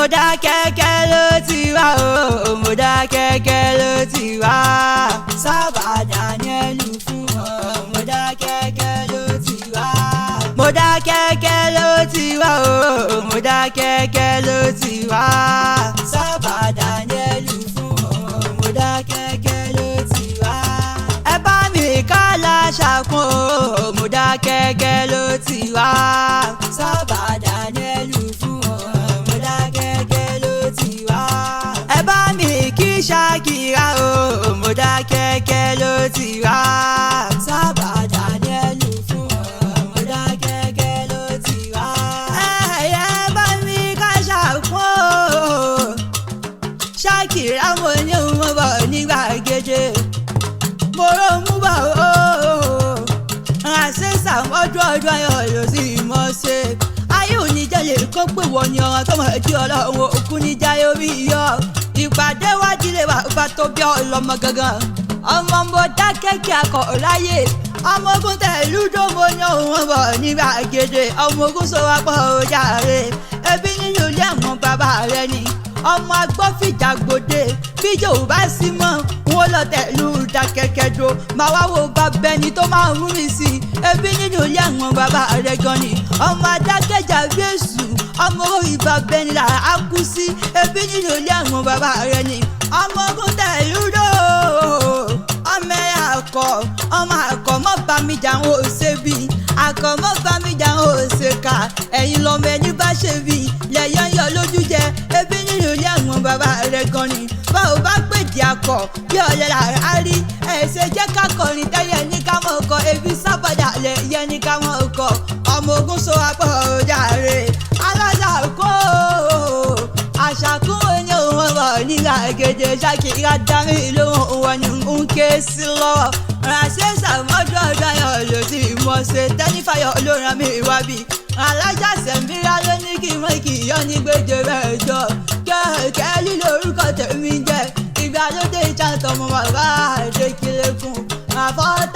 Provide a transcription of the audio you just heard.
mo dá kẹ́kẹ́ ló ti wá o mo dá kẹ́kẹ́ ló ti wá Sábà Daniel fún ọ mo dá kẹ́kẹ́ ló ti wá mo dá kẹ́kẹ́ ló ti wá o mo dá kẹ́kẹ́ ló ti wá Sábà Daniel fún ọ mo dá kẹ́kẹ́ ló ti wá ẹ bá mi kálá ṣàkún o mo dá kẹ́kẹ́ ló ti wá Sábà Daniel fún ọ mo dá kẹ́kẹ́ ló ti wá ẹ bá mi kí Ṣakira o mo dá kẹ́kẹ́ ló ti wá Sábà Daniel fún ọ mo dá kẹ́kẹ́ ló ti wá ẹ bá mi ká ṣàkún o Ṣakira mo ní mo bọ̀ ní gbàgede mo rò mú bọ̀ o àṣẹ sàmọ́dún ọdún ayọ̀ ló sì mọ̀ ṣe ayé òní jẹ́lẹ̀ kó pè wọ́n ní ọ̀ràn tó mọ̀ ẹ̀jí ọlọ́run òkú ní jáyé orí yọ ìpàdé wájú lè wà bá tó bí ọlọ́mọ gangan ọmọ mo dá kẹ́kẹ́ akọ̀ láyé ọmọ ogun tẹ̀lú dómo ní òun bọ̀ ní gbàgede ọmọ ogun sọ wá pọ̀ ojàre ẹbí nínú ilé ẹ̀wọ̀n bàbá rẹ ni ọmọ agbófìjà gbòde bíjò bá sí mọ́ wọn lọ tẹ̀lú dákẹ́kẹ́ dó máa wá wo bàbá ẹni tó máa ń rí sí i ẹbí nínú ilé ẹ̀wọ̀n bàbá rẹ gan ni ọmọ adákẹ́jà bí èṣù ọmọ orí bàbá ẹni là á kú sí ẹbí nínú ilé ẹ̀wọ̀n bàbá rẹ ni ọmọ ogun tẹ̀lú dó ọmọ ẹ̀ àkọ́ ọmọ àkọ́ mọ́ bá mi jà ń hò ṣe bí àkọ́ mọ́ bá mi jà ń hò ṣe ká ẹ̀yin lọ́mọ ẹni bá ṣe bí lẹ́yìn yọ lójú jẹ ẹbí nínú ilé ẹ̀wọ̀n bàbá rẹ gan ni báwo bá pèdè akọ bí ọ̀lẹ́ là á rí ẹ̀ṣẹ̀ jẹ́ ká kọrin tẹ́yẹ ní ká mọ̀ ọkọ ebi sábàdà lẹ̀ yẹ ní ká mọ̀ ọkọ ọmọ ogun so apọ̀ ojàre alájà kó àṣàkún ní òun ọ̀rọ̀ nígbà gèdè Ṣakira dárí lóhùn wọn ni ń ké sí lọ́wọ́ ránṣẹ́ sàmọ́dún ọdún ayọ̀ ló ti mọ̀ ṣe tẹ́nífàyọ̀ ló ràn mí wá bí alájà Sẹ̀mbírà ló ní kí mọ́ kí yọ ní gbèdé rẹ̀ jọ kẹ́kẹ́ lílo orúkọ tèmi jẹ́ ìgbàlódé ìjàntàn mọ́ bàbá àdékìlẹ́kùn àfọ́tà